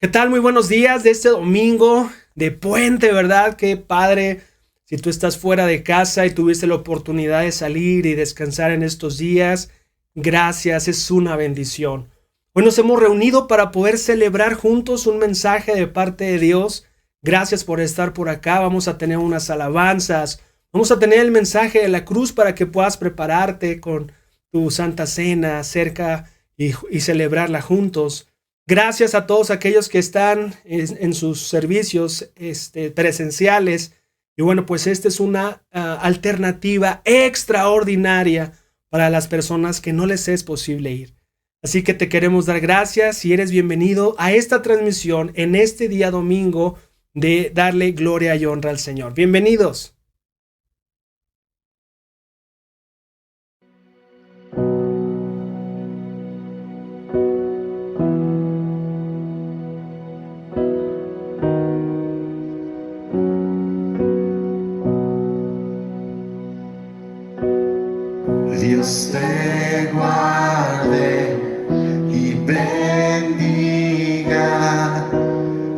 ¿Qué tal? Muy buenos días de este domingo de puente, ¿verdad? Qué padre. Si tú estás fuera de casa y tuviste la oportunidad de salir y descansar en estos días, gracias, es una bendición. Hoy nos hemos reunido para poder celebrar juntos un mensaje de parte de Dios. Gracias por estar por acá. Vamos a tener unas alabanzas. Vamos a tener el mensaje de la cruz para que puedas prepararte con tu Santa Cena cerca y celebrarla juntos. Gracias a todos aquellos que están en sus servicios presenciales. Y bueno, pues esta es una alternativa extraordinaria para las personas que no les es posible ir. Así que te queremos dar gracias y eres bienvenido a esta transmisión en este día domingo de darle gloria y honra al Señor. Bienvenidos. Dios te guarde y bendiga,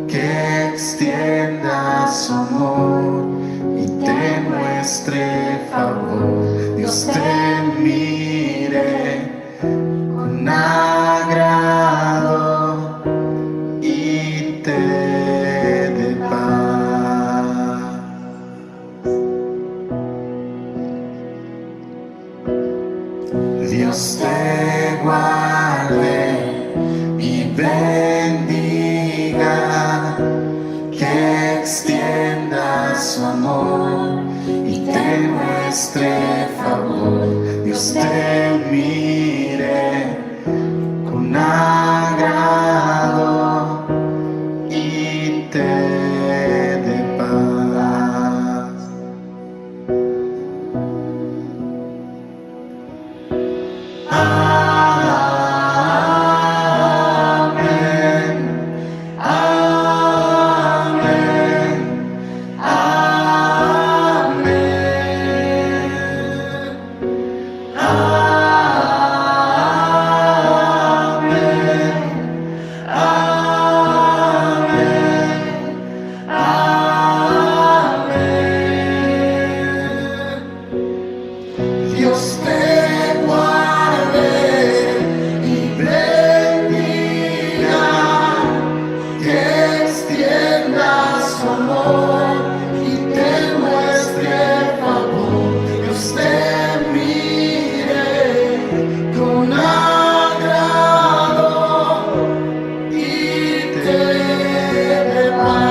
que extienda su amor y te muestre favor. Dios te mire con agrado y te dé paz. Dios te guarde y bendiga, que extienda su amor y te muestre favor. Dios te mire con agrado y te dé paz. Amén, amén, amén, amén, amén, amén. Dios te guarde y bendiga, que extienda su amor y te muestre favor. Dios te mire con agrado y te dé paz.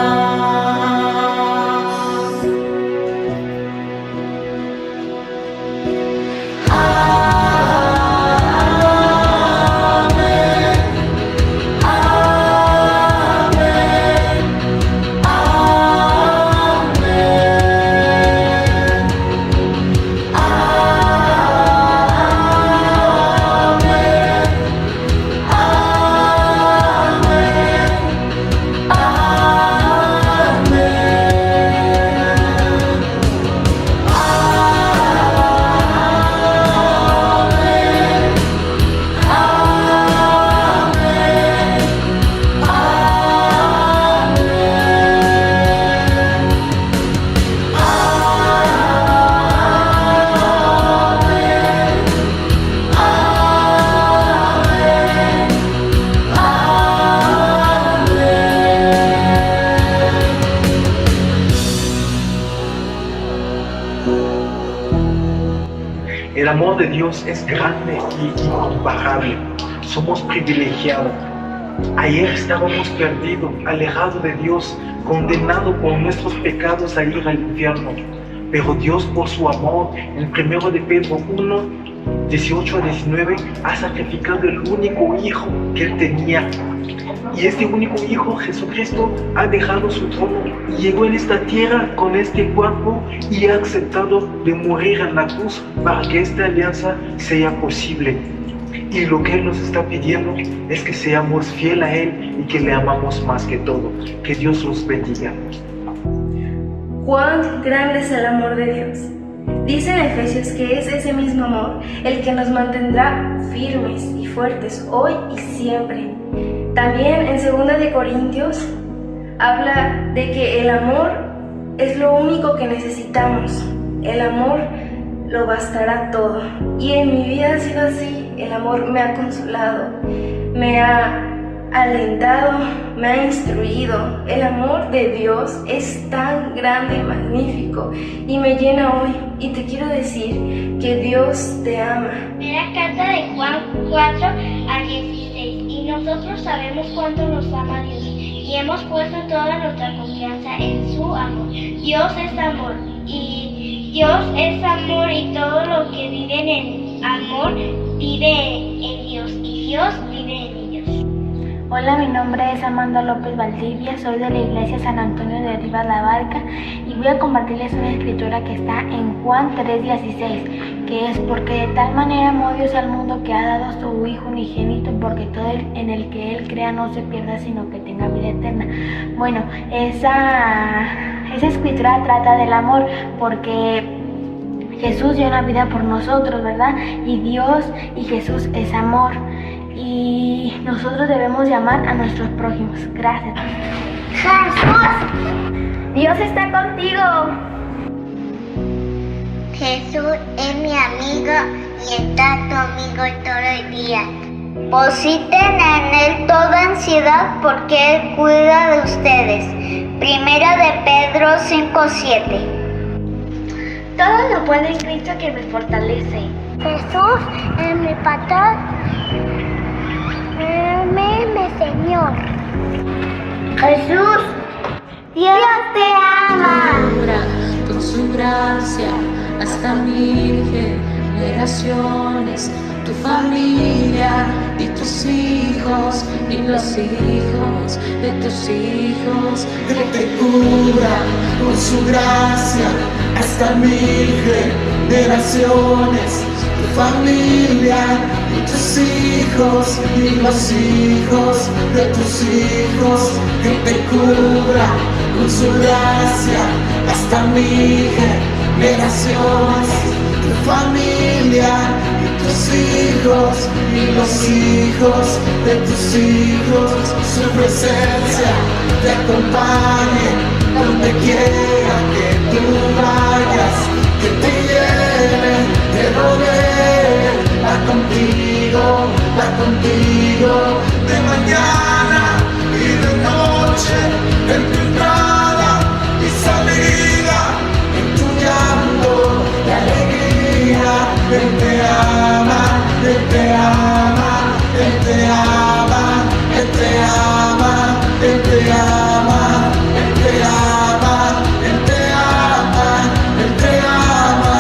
El amor de Dios es grande y incomparable. Somos privilegiados. Ayer estábamos perdidos, alejados de Dios, condenados por nuestros pecados a ir al infierno. Pero Dios, por su amor, en 1 de Pedro 1, 18 a 19, ha sacrificado el único hijo que Él tenía. Y este único hijo, Jesucristo, ha dejado su trono y llegó en esta tierra con este cuerpo y ha aceptado de morir en la cruz para que esta alianza sea posible. Y lo que Él nos está pidiendo es que seamos fieles a Él y que le amamos más que todo. Que Dios los bendiga. ¡Cuán grande es el amor de Dios! Dice en Efesios que es ese mismo amor el que nos mantendrá firmes y fuertes hoy y siempre. También en 2 de Corintios habla de que el amor es lo único que necesitamos. El amor lo bastará todo. Y en mi vida ha sido así. El amor me ha consolado, me ha alentado, me ha instruido. El amor de Dios es tan grande y magnífico y me llena hoy. Y te quiero decir que Dios te ama. Primera carta de Juan 4 al 16. Y nosotros sabemos cuánto nos ama Dios y hemos puesto toda nuestra confianza en su amor. Dios es amor y todo lo que viven en amor vive en Dios y Dios vive en ellos. Hola, mi nombre es Amanda López Valdivia, soy de la iglesia San Antonio de Rivas La Barca y voy a compartirles una escritura que está en Juan 3:16, que es: porque de tal manera amó Dios al mundo que ha dado a su Hijo unigénito, porque todo en el que Él crea no se pierda, sino que tenga vida eterna. Bueno, esa escritura trata del amor, porque Jesús dio la vida por nosotros, ¿verdad? Y Dios y Jesús es amor. Y nosotros debemos de amar a nuestros prójimos. Gracias. Jesús, Dios está contigo. Jesús es mi amigo y está conmigo todo el día. Depositen en Él toda ansiedad porque Él cuida de ustedes. Primera de Pedro 5:7. Todo lo puede en Cristo que me fortalece. Jesús es mi pastor, mi Señor. Jesús, Dios te ama. Con su gracia hasta mil generaciones, tu familia y tus hijos y los hijos de tus hijos. Que te cubra con su gracia hasta mil generaciones, tu familia y tus hijos y los hijos de tus hijos. Que te cubra con su gracia hasta mil generaciones, tu familia y tus hijos y los hijos de tus hijos. Su presencia te acompañe donde quiera que tú vayas, que te lleve, te rodee, va contigo, de mañana y de noche, en tu entrada y salida, en tu llanto y alegría. Él te ama, Él te ama, Él te ama, Él te ama, Él te ama, Él te ama, Él te ama, Él te ama.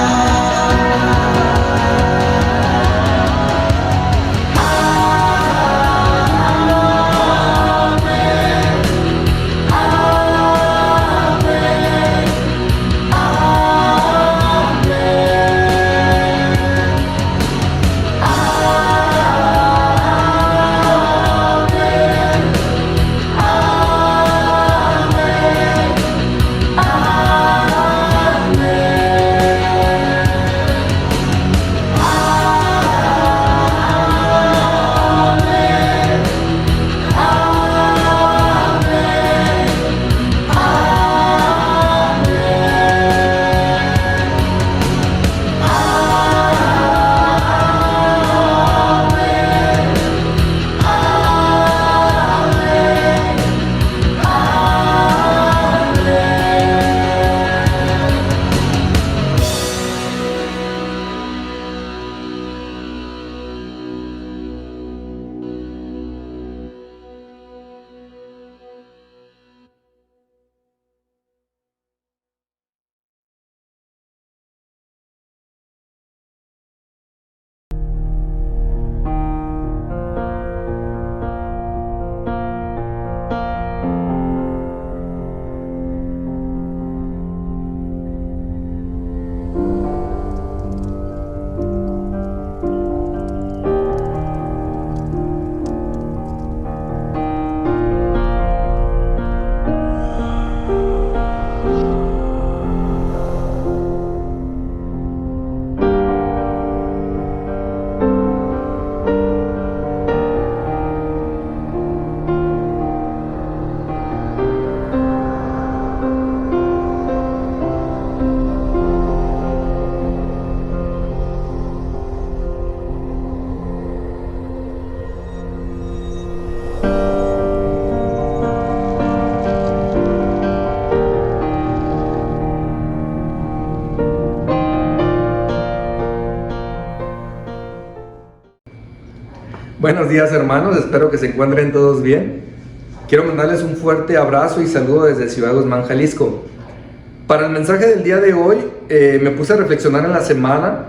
Buenos días, hermanos, espero que se encuentren todos bien. Quiero mandarles un fuerte abrazo y saludo desde Ciudad Guzmán, Jalisco. Para el mensaje del día de hoy, me puse a reflexionar en la semana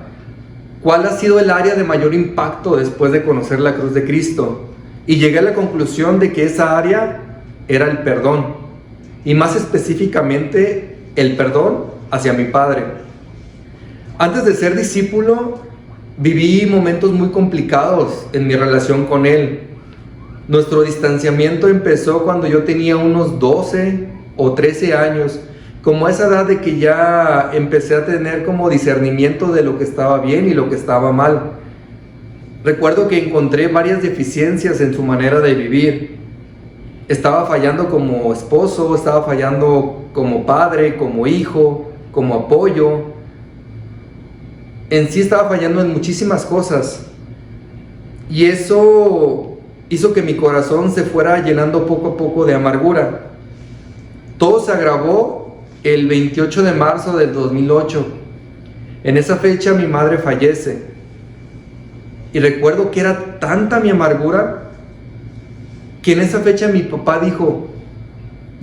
cuál ha sido el área de mayor impacto después de conocer la cruz de Cristo. Y llegué a la conclusión de que esa área era el perdón. Y más específicamente, el perdón hacia mi padre. Antes de ser discípulo, viví momentos muy complicados en mi relación con él. Nuestro distanciamiento empezó cuando yo tenía unos 12 o 13 años, como a esa edad de que ya empecé a tener como discernimiento de lo que estaba bien y lo que estaba mal. Recuerdo que encontré varias deficiencias en su manera de vivir. Estaba fallando como esposo, estaba fallando como padre, como hijo, como apoyo. En sí estaba fallando en muchísimas cosas. Y eso hizo que mi corazón se fuera llenando poco a poco de amargura. Todo se agravó el 28 de marzo del 2008. En esa fecha mi madre fallece. Y recuerdo que era tanta mi amargura que en esa fecha mi papá dijo: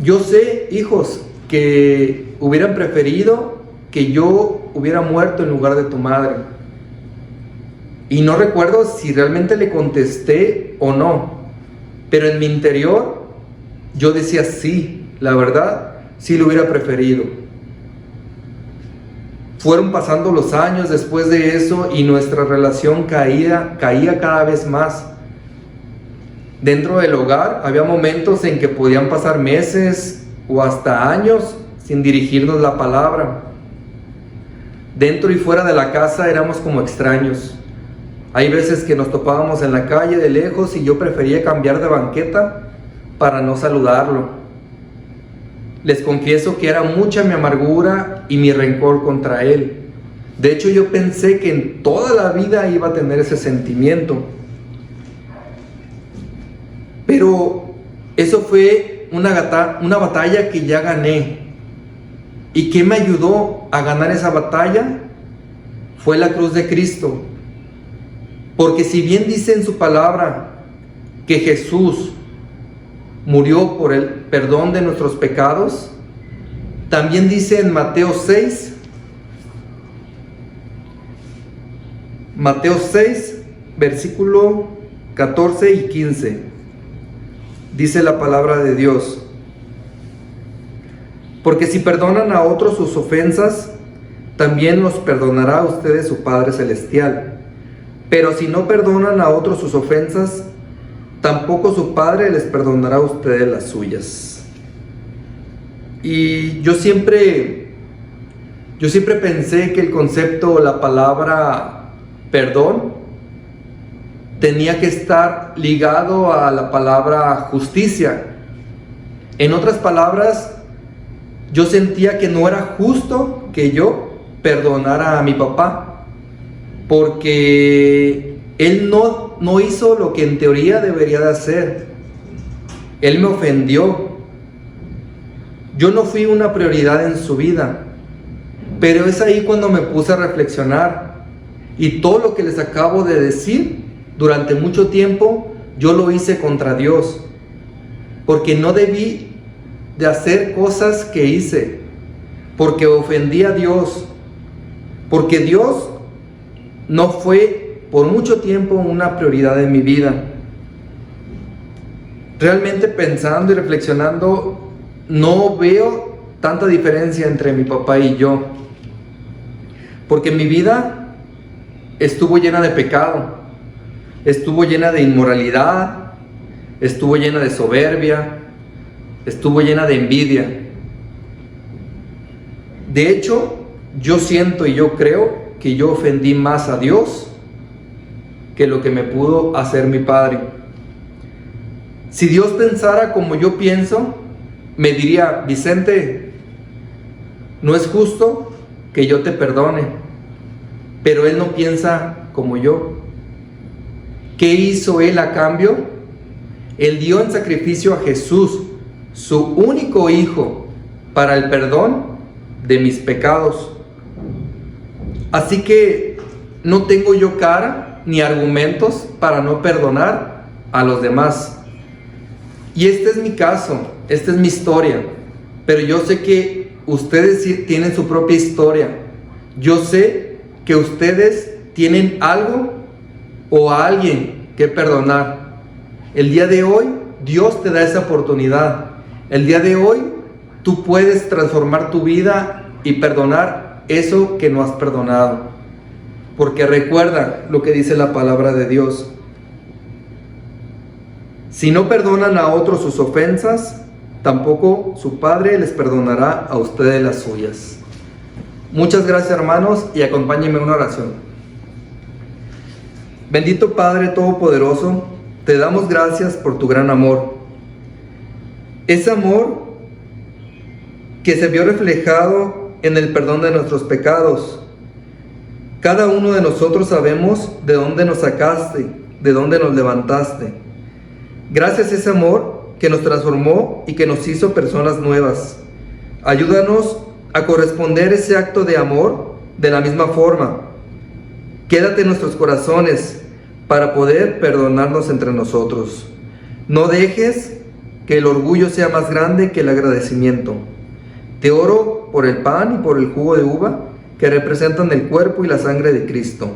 yo sé, hijos, que hubieran preferido que yo hubiera muerto en lugar de tu madre. Y no recuerdo si realmente le contesté o no, pero en mi interior yo decía sí, la verdad, sí lo hubiera preferido. Fueron pasando los años después de eso y nuestra relación caía cada vez más. Dentro del hogar había momentos en que podían pasar meses o hasta años sin dirigirnos la palabra. Dentro y fuera de la casa éramos como extraños. Hay veces que nos topábamos en la calle de lejos y yo prefería cambiar de banqueta para no saludarlo. Les confieso que era mucha mi amargura y mi rencor contra él. De hecho, yo pensé que en toda la vida iba a tener ese sentimiento. Pero eso fue una batalla que ya gané. ¿Y qué me ayudó a ganar esa batalla? Fue la cruz de Cristo. Porque si bien dice en su palabra que Jesús murió por el perdón de nuestros pecados, también dice en Mateo 6, versículo 14 y 15, dice la palabra de Dios: porque si perdonan a otros sus ofensas, también los perdonará a ustedes su Padre Celestial. Pero si no perdonan a otros sus ofensas, tampoco su Padre les perdonará a ustedes las suyas. Y yo siempre pensé que el concepto o la palabra perdón tenía que estar ligado a la palabra justicia. En otras palabras, yo sentía que no era justo que yo perdonara a mi papá, porque él no hizo lo que en teoría debería de hacer. Él me ofendió. Yo no fui una prioridad en su vida. Pero es ahí cuando me puse a reflexionar. Y todo lo que les acabo de decir, durante mucho tiempo, yo lo hice contra Dios. Porque no debí de hacer cosas que hice. Porque ofendí a Dios. Porque Dios no fue por mucho tiempo una prioridad en mi vida. Realmente pensando y reflexionando, no veo tanta diferencia entre mi papá y yo. Porque mi vida estuvo llena de pecado, estuvo llena de inmoralidad, estuvo llena de soberbia, estuvo llena de envidia. De hecho, yo siento y yo creo que yo ofendí más a Dios que lo que me pudo hacer mi padre. Si Dios pensara como yo pienso, me diría: Vicente, no es justo que yo te perdone, pero Él no piensa como yo. ¿Qué hizo Él a cambio? Él dio en sacrificio a Jesús, su único hijo, para el perdón de mis pecados. Así que no tengo yo cara ni argumentos para no perdonar a los demás. Y este es mi caso, esta es mi historia, pero yo sé que ustedes sí tienen su propia historia. Yo sé que ustedes tienen algo o a alguien que perdonar. El día de hoy Dios te da esa oportunidad. El día de hoy tú puedes transformar tu vida y perdonar eso que no has perdonado. Porque recuerda lo que dice la palabra de Dios. Si no perdonan a otros sus ofensas, tampoco su Padre les perdonará a ustedes las suyas. Muchas gracias, hermanos, y acompáñenme en una oración. Bendito Padre Todopoderoso, te damos gracias por tu gran amor. Ese amor que se vio reflejado en el perdón de nuestros pecados. Cada uno de nosotros sabemos de dónde nos sacaste, de dónde nos levantaste. Gracias a ese amor que nos transformó y que nos hizo personas nuevas. Ayúdanos a corresponder ese acto de amor de la misma forma. Quédate en nuestros corazones para poder perdonarnos entre nosotros. No dejes que el orgullo sea más grande que el agradecimiento. Te oro por el pan y por el jugo de uva que representan el cuerpo y la sangre de Cristo.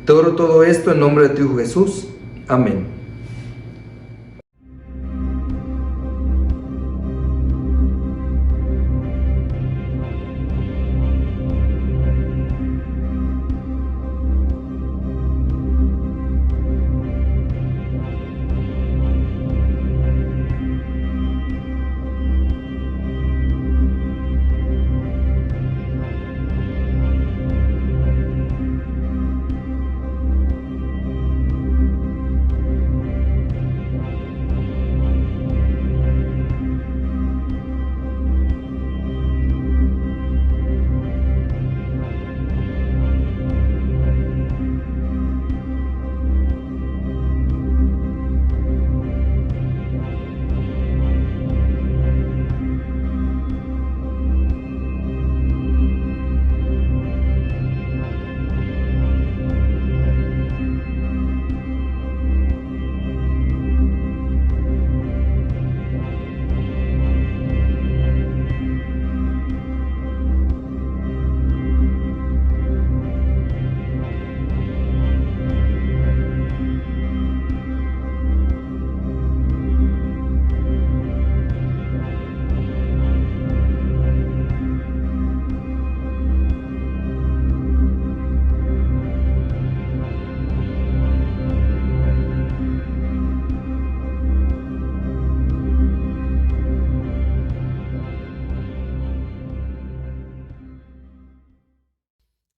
Te oro todo esto en nombre de tu Hijo Jesús. Amén.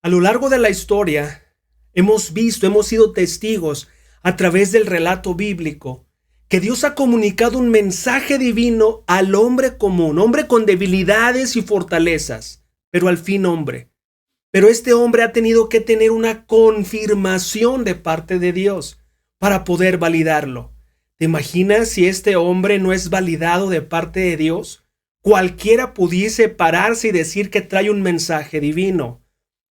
A lo largo de la historia, hemos sido testigos a través del relato bíblico que Dios ha comunicado un mensaje divino al hombre común, hombre con debilidades y fortalezas, pero al fin hombre. Pero este hombre ha tenido que tener una confirmación de parte de Dios para poder validarlo. ¿Te imaginas si este hombre no es validado de parte de Dios? Cualquiera pudiese pararse y decir que trae un mensaje divino.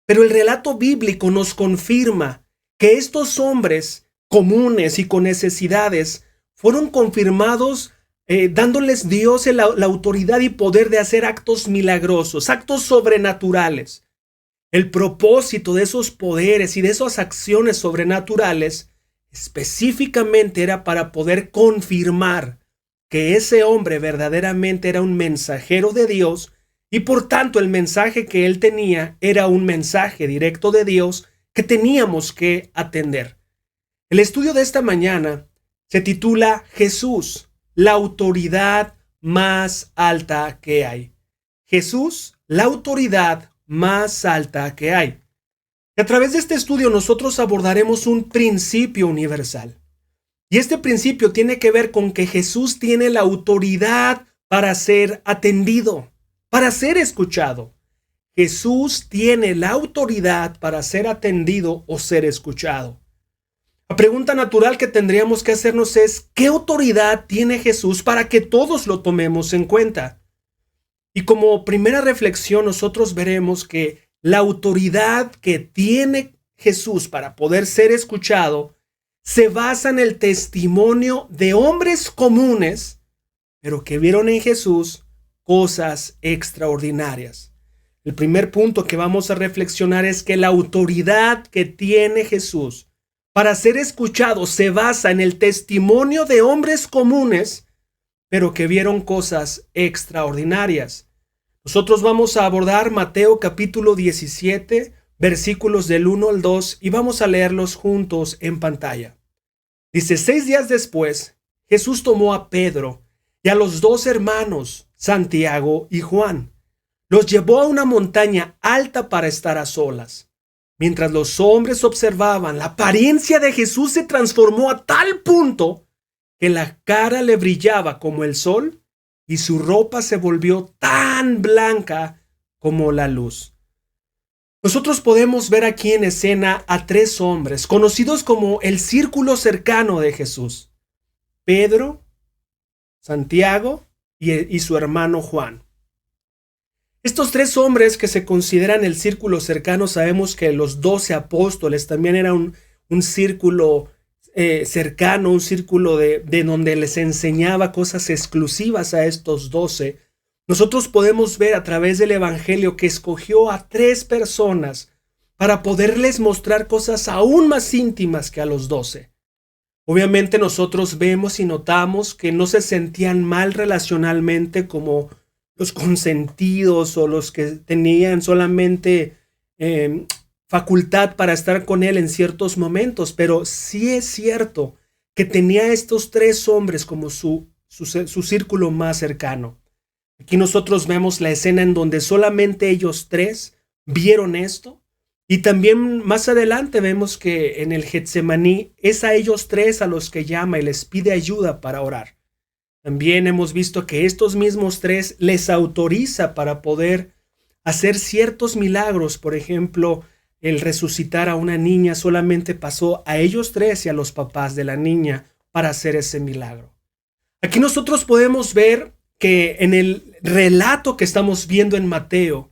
Pero el relato bíblico nos confirma que estos hombres comunes y con necesidades fueron confirmados dándoles Dios la autoridad y poder de hacer actos milagrosos, actos sobrenaturales. El propósito de esos poderes y de esas acciones sobrenaturales específicamente era para poder confirmar que ese hombre verdaderamente era un mensajero de Dios y por tanto el mensaje que él tenía era un mensaje directo de Dios que teníamos que atender. El estudio de esta mañana se titula Jesús, la autoridad más alta que hay. Jesús, la autoridad más alta que hay. Y a través de este estudio nosotros abordaremos un principio universal. Y este principio tiene que ver con que Jesús tiene la autoridad para ser atendido, para ser escuchado. Jesús tiene la autoridad para ser atendido o ser escuchado. La pregunta natural que tendríamos que hacernos es, ¿qué autoridad tiene Jesús para que todos lo tomemos en cuenta? Y como primera reflexión nosotros veremos que la autoridad que tiene Jesús para poder ser escuchado se basa en el testimonio de hombres comunes, pero que vieron en Jesús cosas extraordinarias. El primer punto que vamos a reflexionar es que la autoridad que tiene Jesús para ser escuchado se basa en el testimonio de hombres comunes, pero que vieron cosas extraordinarias. Nosotros vamos a abordar Mateo capítulo 17, versículos del 1 al 2, y vamos a leerlos juntos en pantalla. Dice: 6 días después, Jesús tomó a Pedro y a los 2 hermanos, Santiago y Juan. Los llevó a una montaña alta para estar a solas. Mientras los hombres observaban, la apariencia de Jesús se transformó a tal punto que la cara le brillaba como el sol y su ropa se volvió tan blanca como la luz. Nosotros podemos ver aquí en escena a 3 hombres conocidos como el círculo cercano de Jesús: Pedro, Santiago y su hermano Juan. Estos 3 hombres que se consideran el círculo cercano, sabemos que los 12 apóstoles también era un círculo cercano, un círculo de donde les enseñaba cosas exclusivas a estos 12. Nosotros podemos ver a través del Evangelio que escogió a 3 personas para poderles mostrar cosas aún más íntimas que a los 12. Obviamente nosotros vemos y notamos que no se sentían mal relacionalmente como los consentidos o los que tenían solamente facultad para estar con él en ciertos momentos, pero sí es cierto que tenía a estos 3 hombres como su círculo más cercano. Aquí nosotros vemos la escena en donde solamente ellos 3 vieron esto, y también más adelante vemos que en el Getsemaní es a ellos 3 a los que llama y les pide ayuda para orar. También hemos visto que estos mismos 3 les autoriza para poder hacer ciertos milagros. Por ejemplo, el resucitar a una niña solamente pasó a ellos 3 y a los papás de la niña para hacer ese milagro. Aquí nosotros podemos ver que en el relato que estamos viendo en Mateo,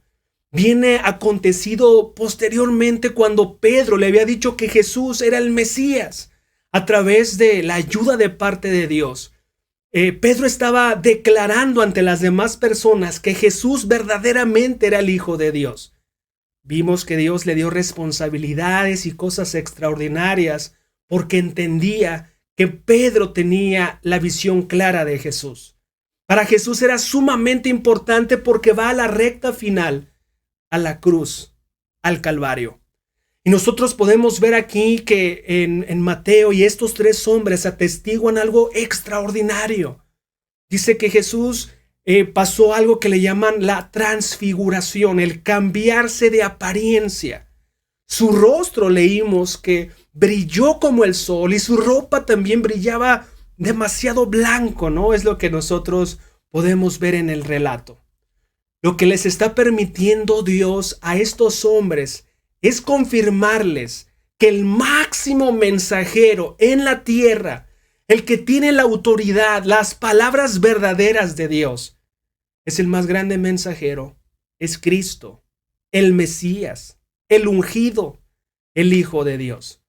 viene acontecido posteriormente cuando Pedro le había dicho que Jesús era el Mesías a través de la ayuda de parte de Dios. Pedro estaba declarando ante las demás personas que Jesús verdaderamente era el Hijo de Dios. Vimos que Dios le dio responsabilidades y cosas extraordinarias porque entendía que Pedro tenía la visión clara de Jesús. Para Jesús era sumamente importante porque va a la recta final, a la cruz, al Calvario. Y nosotros podemos ver aquí que en Mateo y estos 3 hombres atestiguan algo extraordinario. Dice que Jesús pasó algo que le llaman la transfiguración, el cambiarse de apariencia. Su rostro leímos que brilló como el sol y su ropa también brillaba demasiado blanco, ¿no? Es lo que nosotros podemos ver en el relato. Lo que les está permitiendo Dios a estos hombres es confirmarles que el máximo mensajero en la tierra, el que tiene la autoridad, las palabras verdaderas de Dios, es el más grande mensajero, es Cristo, el Mesías, el ungido, el Hijo de Dios.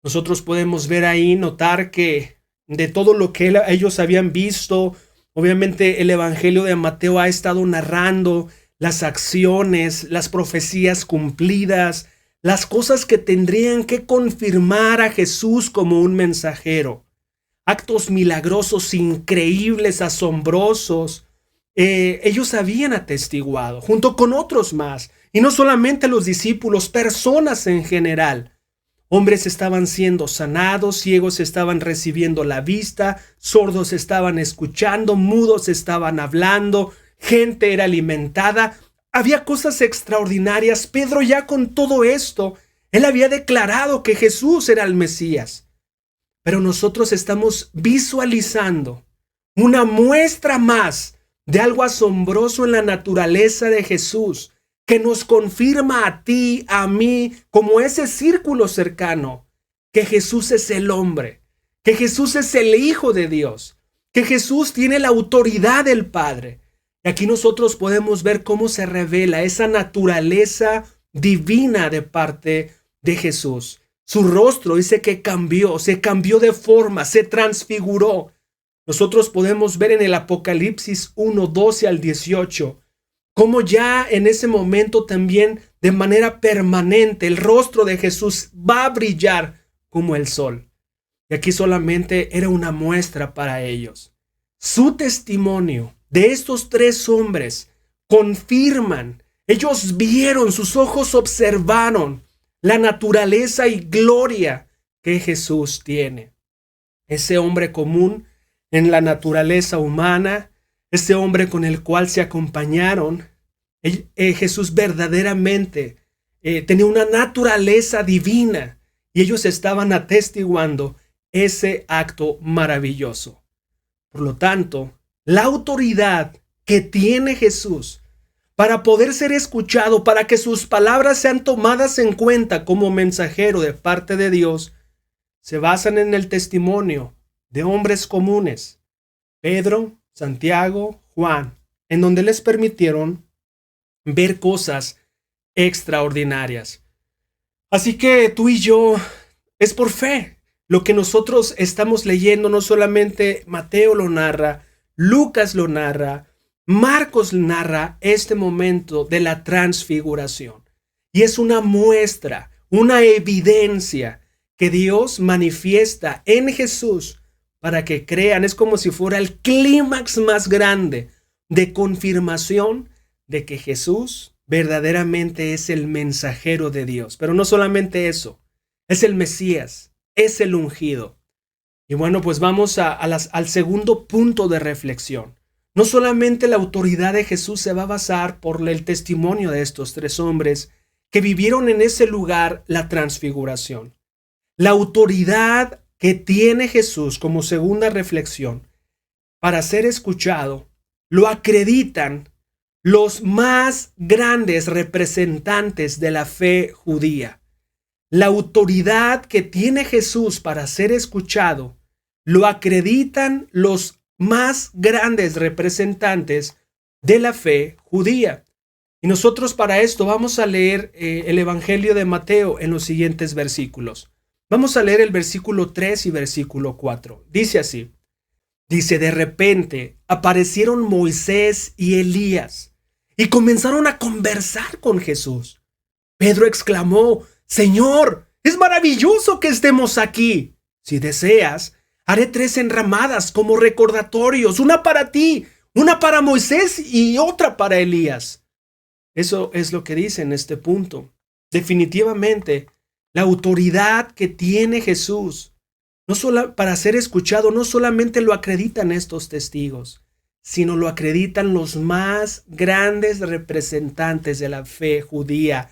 Nosotros podemos ver ahí, notar que de todo lo que ellos habían visto, obviamente el Evangelio de Mateo ha estado narrando las acciones, las profecías cumplidas, las cosas que tendrían que confirmar a Jesús como un mensajero. Actos milagrosos, increíbles, asombrosos. Ellos habían atestiguado, junto con otros más, y no solamente los discípulos, personas en general. Hombres estaban siendo sanados, ciegos estaban recibiendo la vista, sordos estaban escuchando, mudos estaban hablando, gente era alimentada. Había cosas extraordinarias. Pedro ya con todo esto, él había declarado que Jesús era el Mesías. Pero nosotros estamos visualizando una muestra más de algo asombroso en la naturaleza de Jesús, que nos confirma a ti, a mí, como ese círculo cercano, que Jesús es el hombre, que Jesús es el Hijo de Dios, que Jesús tiene la autoridad del Padre. Y aquí nosotros podemos ver cómo se revela esa naturaleza divina de parte de Jesús. Su rostro dice que cambió, se cambió de forma, se transfiguró. Nosotros podemos ver en el Apocalipsis 1, 12 al 18, cómo ya en ese momento también de manera permanente el rostro de Jesús va a brillar como el sol. Y aquí solamente era una muestra para ellos. Su testimonio de estos tres hombres confirman, ellos vieron, sus ojos observaron la naturaleza y gloria que Jesús tiene. Ese hombre común en la naturaleza humana, ese hombre con el cual se acompañaron, Jesús verdaderamente tenía una naturaleza divina y ellos estaban atestiguando ese acto maravilloso. Por lo tanto, la autoridad que tiene Jesús para poder ser escuchado, para que sus palabras sean tomadas en cuenta como mensajero de parte de Dios, se basan en el testimonio de hombres comunes, Pedro, Santiago, Juan, en donde les permitieron ver cosas extraordinarias. Así que tú y yo, es por fe. Lo que nosotros estamos leyendo, no solamente Mateo lo narra, Lucas lo narra, Marcos narra este momento de la transfiguración. Y es una muestra, una evidencia que Dios manifiesta en Jesús para que crean. Es como si fuera el clímax más grande de confirmación de que Jesús verdaderamente es el mensajero de Dios. Pero no solamente eso, es el Mesías, es el ungido. Y bueno, pues vamos al segundo punto de reflexión. No solamente la autoridad de Jesús se va a basar por el testimonio de estos tres hombres que vivieron en ese lugar la transfiguración. La autoridad que tiene Jesús como segunda reflexión para ser escuchado lo acreditan los más grandes representantes de la fe judía. La autoridad que tiene Jesús para ser escuchado lo acreditan los más grandes representantes de la fe judía. Y nosotros para esto vamos a leer el Evangelio de Mateo en los siguientes versículos. Vamos a leer el versículo 3 y versículo 4. Dice así. Dice, de repente aparecieron Moisés y Elías y comenzaron a conversar con Jesús. Pedro exclamó, Señor, es maravilloso que estemos aquí. Si deseas, haré 3 enramadas como recordatorios, una para ti, una para Moisés y otra para Elías. Eso es lo que dice en este punto. Definitivamente, la autoridad que tiene Jesús no solo para ser escuchado, no solamente lo acreditan estos testigos, sino lo acreditan los más grandes representantes de la fe judía.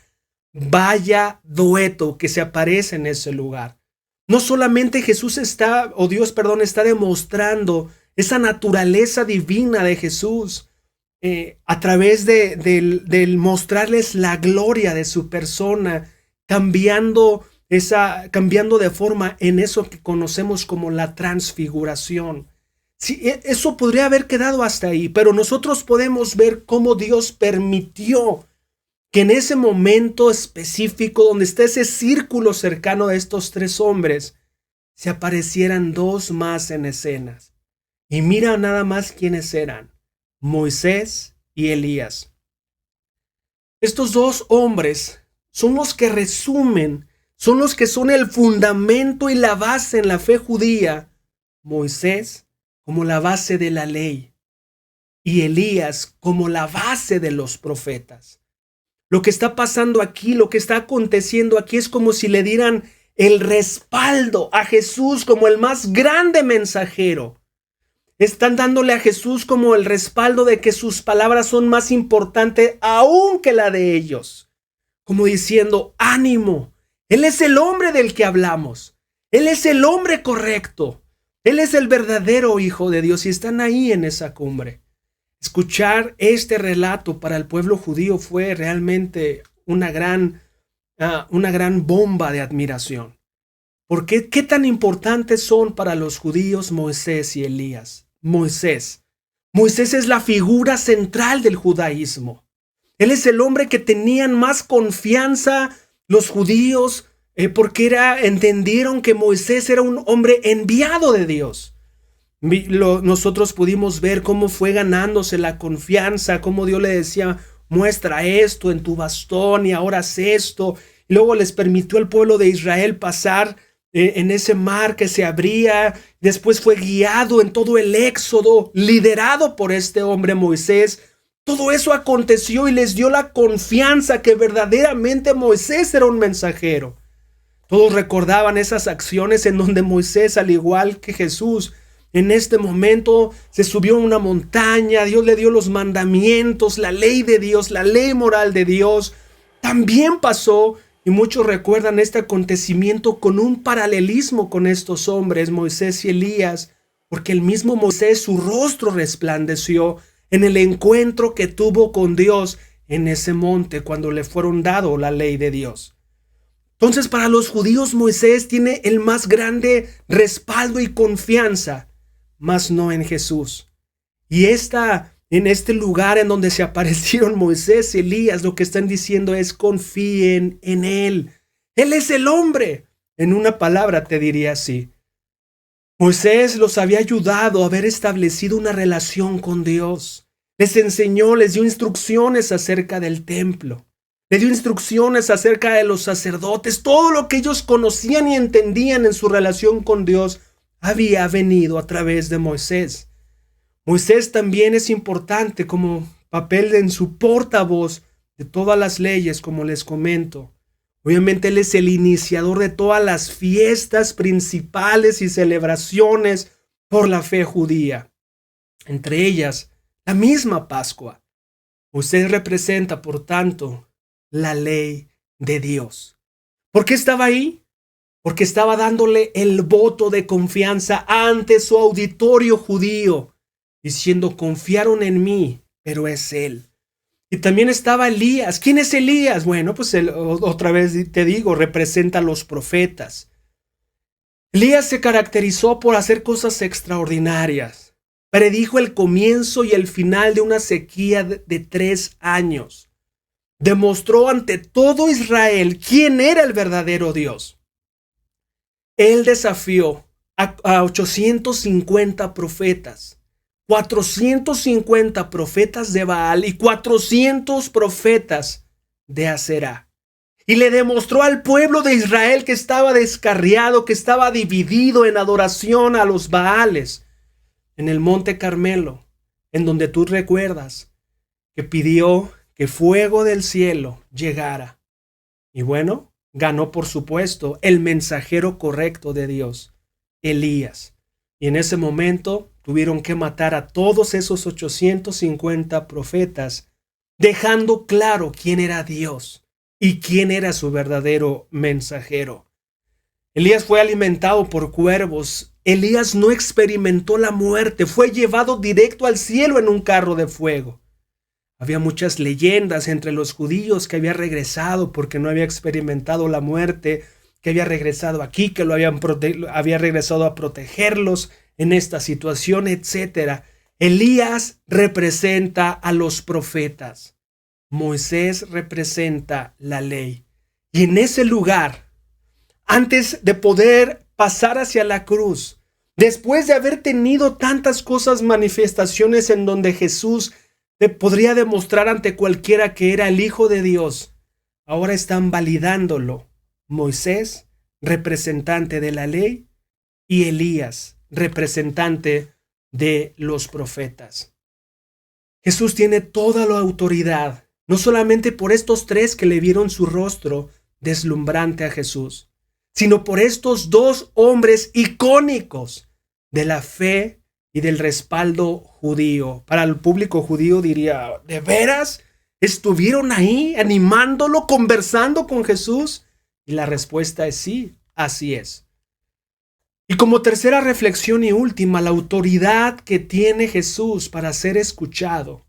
Vaya dueto que se aparece en ese lugar. No solamente Jesús está demostrando esa naturaleza divina de Jesús a través del mostrarles la gloria de su persona, cambiando de forma en eso que conocemos como la transfiguración. Sí, eso podría haber quedado hasta ahí, pero nosotros podemos ver cómo Dios permitió que en ese momento específico, donde está ese círculo cercano de estos 3 hombres, se aparecieran 2 más en escenas. Y mira nada más quiénes eran, Moisés y Elías. Estos 2 hombres son los que resumen, son los que son el fundamento y la base en la fe judía. Moisés como la base de la ley y Elías como la base de los profetas. Lo que está pasando aquí, lo que está aconteciendo aquí es como si le dieran el respaldo a Jesús como el más grande mensajero. Están dándole a Jesús como el respaldo de que sus palabras son más importantes aún que la de ellos. Como diciendo, ánimo, Él es el hombre del que hablamos. Él es el hombre correcto. Él es el verdadero Hijo de Dios y están ahí en esa cumbre. Escuchar este relato para el pueblo judío fue realmente una gran bomba de admiración. Porque ¿qué tan importantes son para los judíos Moisés y Elías? Moisés es la figura central del judaísmo. Él es el hombre que tenían más confianza los judíos porque entendieron que Moisés era un hombre enviado de Dios. Nosotros pudimos ver cómo fue ganándose la confianza, cómo Dios le decía, muestra esto en tu bastón y ahora haz esto. Y luego les permitió al pueblo de Israel pasar en ese mar que se abría. Después fue guiado en todo el éxodo, liderado por este hombre Moisés. Todo eso aconteció y les dio la confianza que verdaderamente Moisés era un mensajero. Todos recordaban esas acciones en donde Moisés, al igual que Jesús, en este momento se subió a una montaña. Dios le dio los mandamientos, la ley de Dios, la ley moral de Dios. También pasó, y muchos recuerdan este acontecimiento con un paralelismo con estos hombres, Moisés y Elías, porque el mismo Moisés, su rostro resplandeció en el encuentro que tuvo con Dios en ese monte cuando le fueron dado la ley de Dios. Entonces, para los judíos, Moisés tiene el más grande respaldo y confianza, mas no en Jesús. Y en este lugar en donde se aparecieron Moisés y Elías, lo que están diciendo es confíen en Él. Él es el hombre. En una palabra te diría así. Moisés los había ayudado a haber establecido una relación con Dios. Les enseñó, les dio instrucciones acerca del templo. Les dio instrucciones acerca de los sacerdotes. Todo lo que ellos conocían y entendían en su relación con Dios había venido a través de Moisés. Moisés también es importante como papel en su portavoz de todas las leyes, como les comento. Obviamente él es el iniciador de todas las fiestas principales y celebraciones por la fe judía. Entre ellas, la misma Pascua. Moisés representa, por tanto, la ley de Dios. ¿Por qué estaba ahí? Porque estaba dándole el voto de confianza ante su auditorio judío, diciendo, confiaron en mí, pero es Él. Y también estaba Elías. ¿Quién es Elías? Bueno, pues él, otra vez te digo, representa a los profetas. Elías se caracterizó por hacer cosas extraordinarias. Predijo el comienzo y el final de una sequía de 3 años. Demostró ante todo Israel quién era el verdadero Dios. Él desafió a 850 profetas. 450 profetas de Baal y 400 profetas de Aserá. Y le demostró al pueblo de Israel que estaba descarriado, que estaba dividido en adoración a los Baales. En el monte Carmelo, en donde tú recuerdas que pidió que fuego del cielo llegara. Y bueno, ganó por supuesto el mensajero correcto de Dios, Elías. Y en ese momento tuvieron que matar a todos esos 850 profetas, dejando claro quién era Dios y quién era su verdadero mensajero. Elías fue alimentado por cuervos. Elías no experimentó la muerte, fue llevado directo al cielo en un carro de fuego. Había muchas leyendas entre los judíos que había regresado porque no había experimentado la muerte, que había regresado aquí, que había regresado a protegerlos en esta situación, etc. Elías representa a los profetas. Moisés representa la ley. Y en ese lugar, antes de poder pasar hacia la cruz, después de haber tenido tantas cosas, manifestaciones en donde Jesús podría demostrar ante cualquiera que era el Hijo de Dios, ahora están validándolo. Moisés, representante de la ley, y Elías, representante de los profetas. Jesús tiene toda la autoridad, no solamente por estos 3 que le vieron su rostro deslumbrante a Jesús, sino por estos 2 hombres icónicos de la fe y del respaldo judío. Para el público judío diría, ¿de veras estuvieron ahí animándolo, conversando con Jesús? Y la respuesta es sí, así es. Y como tercera reflexión y última, la autoridad que tiene Jesús para ser escuchado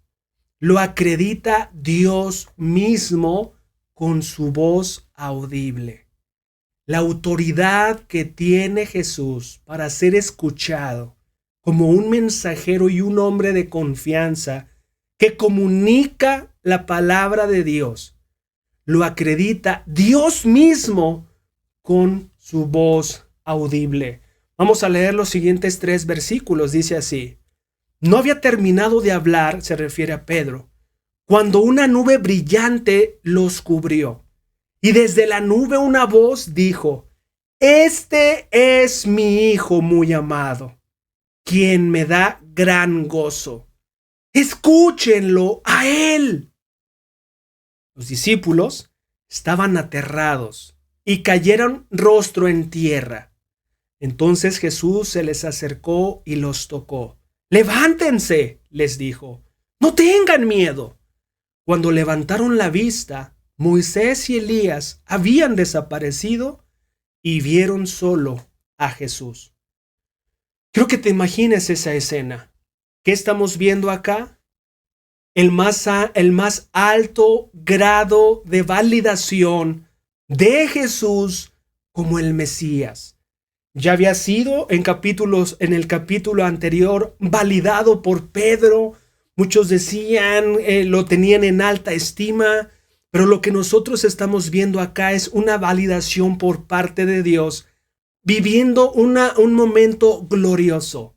lo acredita Dios mismo con su voz audible. La autoridad que tiene Jesús para ser escuchado como un mensajero y un hombre de confianza que comunica la palabra de Dios, lo acredita Dios mismo con su voz audible. Vamos a leer los siguientes 3 versículos. Dice así: no había terminado de hablar, se refiere a Pedro, cuando una nube brillante los cubrió. Y desde la nube una voz dijo: este es mi Hijo muy amado, quien me da gran gozo. Escúchenlo a él. Los discípulos estaban aterrados y cayeron rostro en tierra. Entonces Jesús se les acercó y los tocó. Levántense, les dijo, no tengan miedo. Cuando levantaron la vista, Moisés y Elías habían desaparecido y vieron solo a Jesús. Creo que te imagines esa escena. ¿Qué estamos viendo acá? El más alto grado de validación de Jesús como el Mesías. Ya había sido en el capítulo anterior validado por Pedro. Muchos decían, lo tenían en alta estima, pero lo que nosotros estamos viendo acá es una validación por parte de Dios, viviendo un momento glorioso.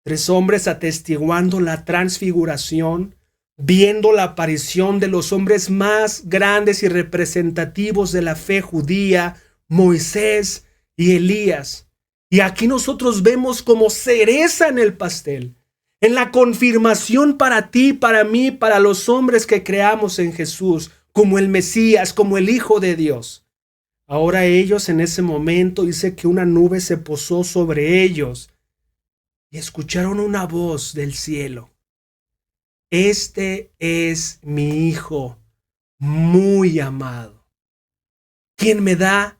3 hombres atestiguando la transfiguración, viendo la aparición de los hombres más grandes y representativos de la fe judía, Moisés y Elías. Y aquí nosotros vemos como cereza en el pastel, en la confirmación para ti, para mí, para los hombres que creamos en Jesús, como el Mesías, como el Hijo de Dios. Ahora ellos en ese momento dice que una nube se posó sobre ellos y escucharon una voz del cielo. Este es mi Hijo muy amado, quien me da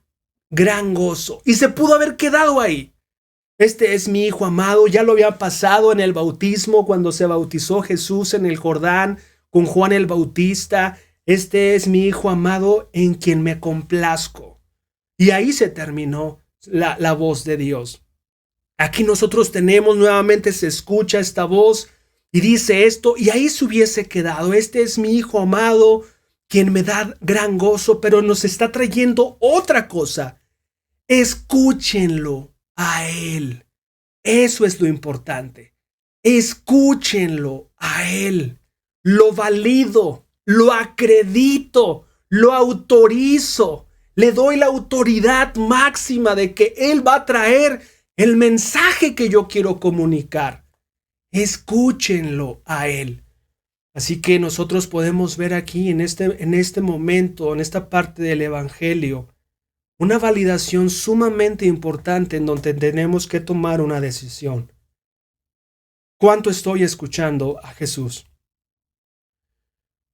gran gozo. Y se pudo haber quedado ahí. Este es mi Hijo amado. Ya lo había pasado en el bautismo, cuando se bautizó Jesús en el Jordán con Juan el Bautista. Este es mi Hijo amado en quien me complazco. Y ahí se terminó la voz de Dios. Aquí nosotros tenemos nuevamente, se escucha esta voz y dice esto, y ahí se hubiese quedado. Este es mi Hijo amado, quien me da gran gozo, pero nos está trayendo otra cosa. Escúchenlo a él. Eso es lo importante. Escúchenlo a él. Lo valido, lo acredito, lo autorizo. Le doy la autoridad máxima de que él va a traer el mensaje que yo quiero comunicar. Escúchenlo a él. Así que nosotros podemos ver aquí en este momento, en esta parte del Evangelio, una validación sumamente importante en donde tenemos que tomar una decisión. ¿Cuánto estoy escuchando a Jesús?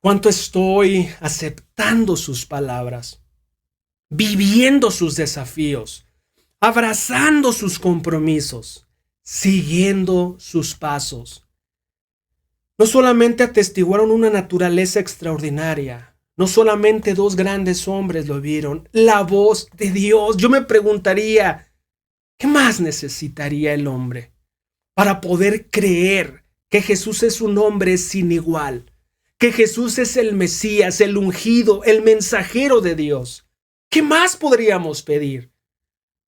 ¿Cuánto estoy aceptando sus palabras? Viviendo sus desafíos, abrazando sus compromisos, siguiendo sus pasos. No solamente atestiguaron una naturaleza extraordinaria, no solamente 2 grandes hombres lo vieron, la voz de Dios. Yo me preguntaría, ¿qué más necesitaría el hombre para poder creer que Jesús es un hombre sin igual, que Jesús es el Mesías, el ungido, el mensajero de Dios? ¿Qué más podríamos pedir?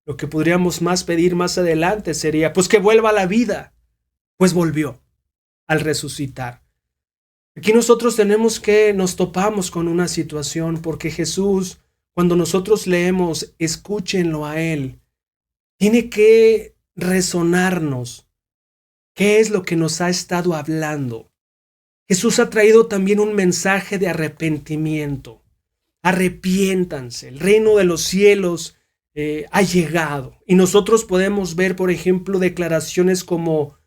Lo que podríamos más pedir más adelante sería, pues que vuelva a la vida. Pues volvió al resucitar. Aquí nosotros nos topamos con una situación, porque Jesús, cuando nosotros leemos, escúchenlo a él, tiene que resonarnos. ¿Qué es lo que nos ha estado hablando? Jesús ha traído también un mensaje de arrepentimiento. Arrepiéntanse, el reino de los cielos ha llegado. Y nosotros podemos ver, por ejemplo, declaraciones como: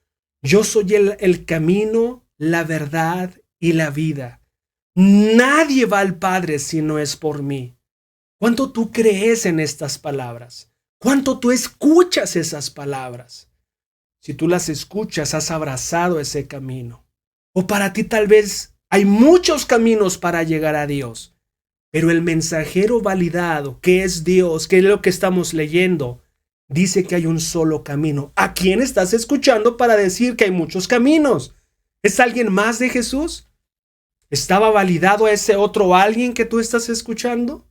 yo soy el camino, la verdad y la vida. Nadie va al Padre si no es por mí. ¿Cuánto tú crees en estas palabras? ¿Cuánto tú escuchas esas palabras? Si tú las escuchas, has abrazado ese camino. O para ti tal vez hay muchos caminos para llegar a Dios. Pero el mensajero validado, que es Dios, que es lo que estamos leyendo, dice que hay un solo camino. ¿A quién estás escuchando para decir que hay muchos caminos? ¿Es alguien más de Jesús? ¿Estaba validado a ese otro alguien que tú estás escuchando?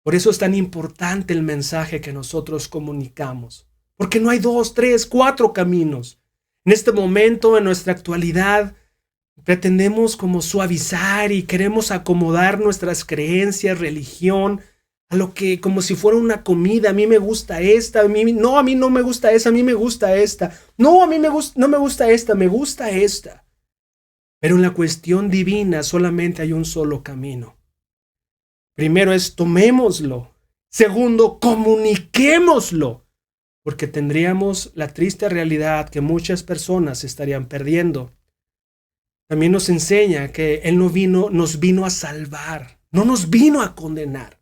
Por eso es tan importante el mensaje que nosotros comunicamos. Porque no hay 2, 3, 4 caminos. En este momento, en nuestra actualidad, pretendemos como suavizar y queremos acomodar nuestras creencias, religión, a lo que como si fuera una comida. A mí me gusta esta, a mí no me gusta esa, a mí me gusta esta. No, a mí no me gusta esta, me gusta esta. Pero en la cuestión divina solamente hay un solo camino. Primero es tomémoslo. Segundo, comuniquémoslo. Porque tendríamos la triste realidad que muchas personas estarían perdiendo. También nos enseña que Él nos vino a salvar, no nos vino a condenar.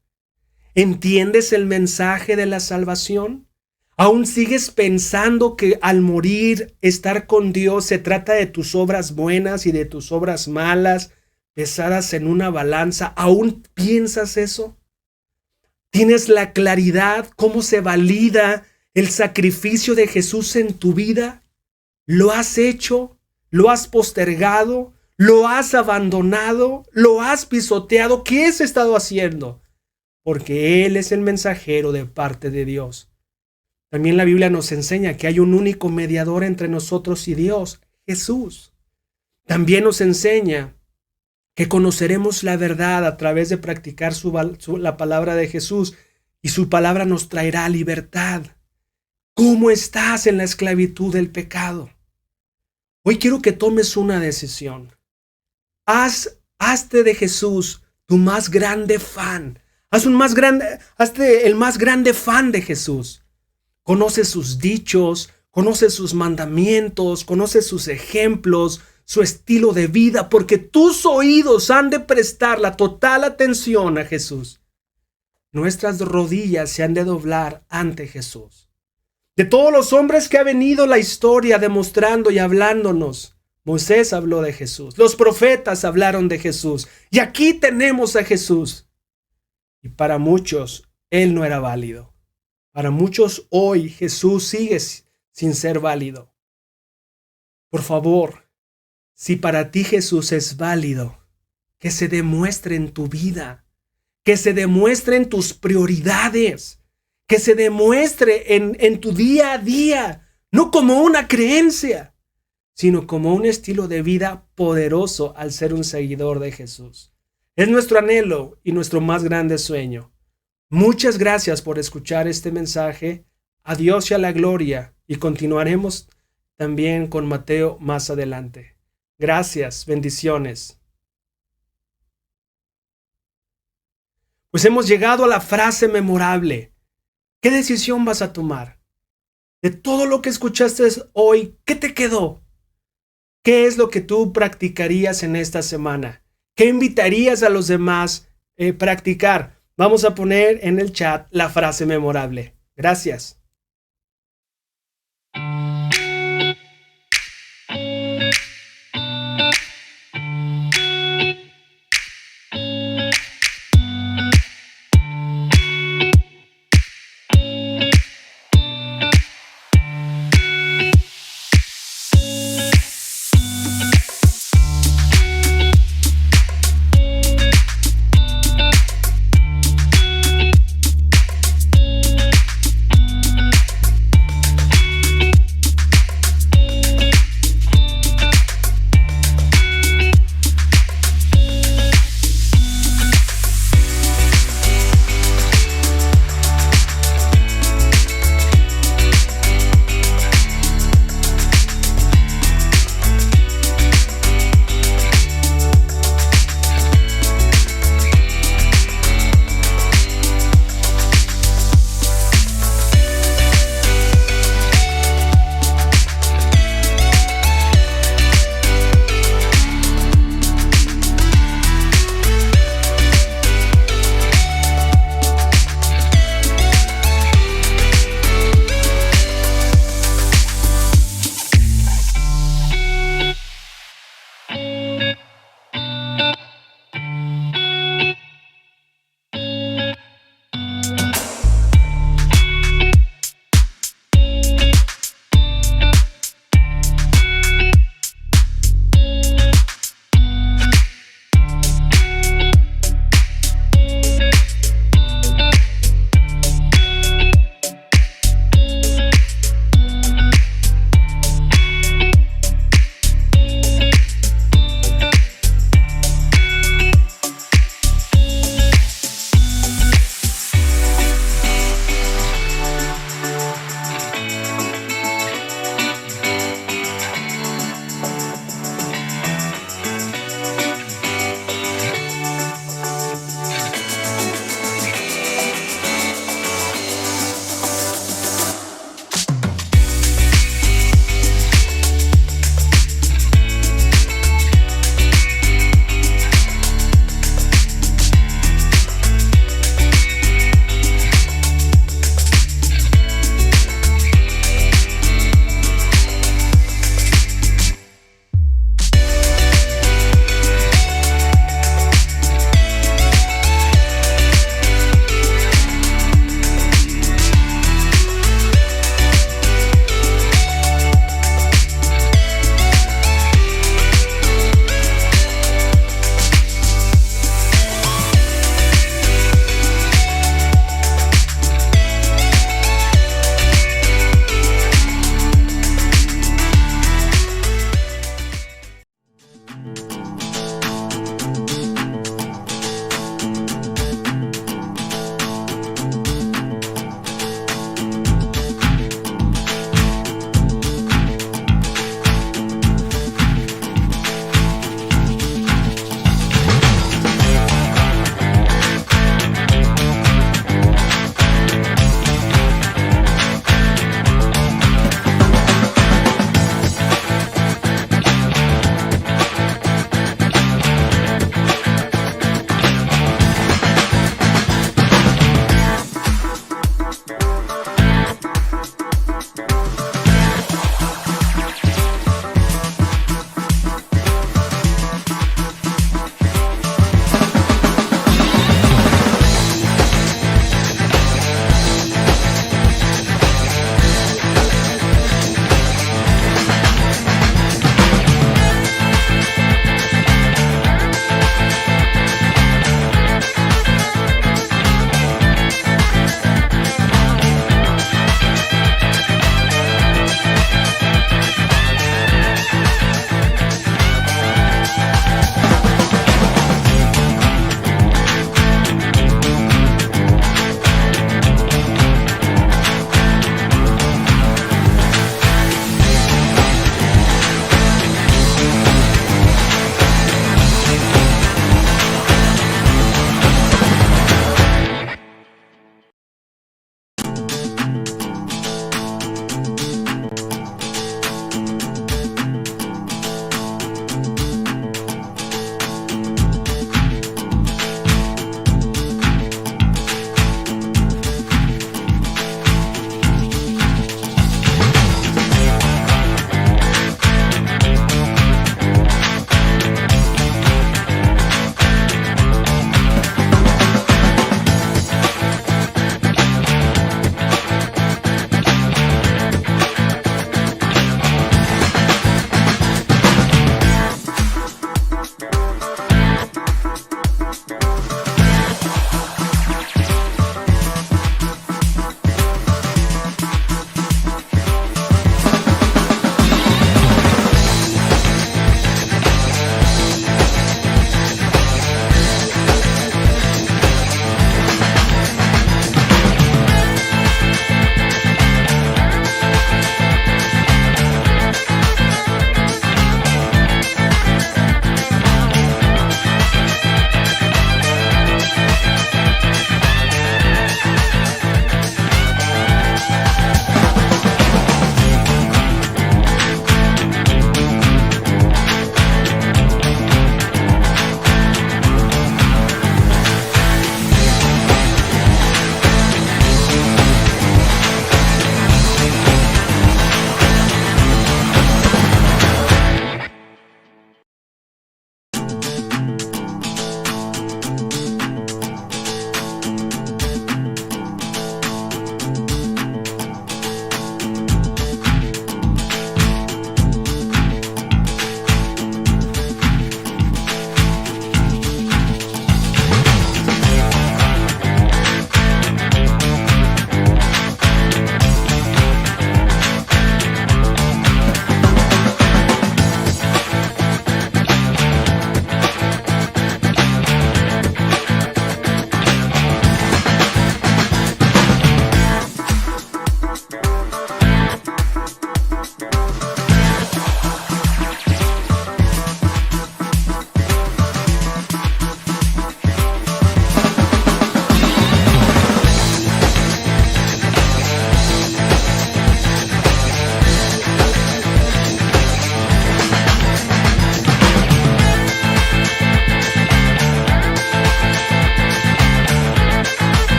¿Entiendes el mensaje de la salvación? ¿Aún sigues pensando que al morir, estar con Dios se trata de tus obras buenas y de tus obras malas, pesadas en una balanza? ¿Aún piensas eso? ¿Tienes la claridad cómo se valida el sacrificio de Jesús en tu vida? ¿Lo has hecho? ¿Lo has postergado? ¿Lo has abandonado? ¿Lo has pisoteado? ¿Qué has estado haciendo? Porque Él es el mensajero de parte de Dios. También la Biblia nos enseña que hay un único mediador entre nosotros y Dios, Jesús. También nos enseña que conoceremos la verdad a través de practicar la palabra de Jesús, y su palabra nos traerá libertad. ¿Cómo estás en la esclavitud del pecado? Hoy quiero que tomes una decisión. Hazte de Jesús tu más grande fan. Hazte el más grande fan de Jesús. Conoce sus dichos, conoce sus mandamientos, conoce sus ejemplos, su estilo de vida, porque tus oídos han de prestar la total atención a Jesús. Nuestras rodillas se han de doblar ante Jesús. De todos los hombres que ha venido la historia demostrando y hablándonos, Moisés habló de Jesús, los profetas hablaron de Jesús, y aquí tenemos a Jesús. Y para muchos, Él no era válido. Para muchos hoy Jesús sigue sin ser válido. Por favor, si para ti Jesús es válido, que se demuestre en tu vida, que se demuestre en tus prioridades, que se demuestre en tu día a día, no como una creencia, sino como un estilo de vida poderoso al ser un seguidor de Jesús. Es nuestro anhelo y nuestro más grande sueño. Muchas gracias por escuchar este mensaje. A Dios y a la gloria, y continuaremos también con Mateo más adelante. Gracias, bendiciones. Pues hemos llegado a la frase memorable. ¿Qué decisión vas a tomar? De todo lo que escuchaste hoy, ¿qué te quedó? ¿Qué es lo que tú practicarías en esta semana? ¿Qué invitarías a los demás a practicar? Vamos a poner en el chat la frase memorable. Gracias.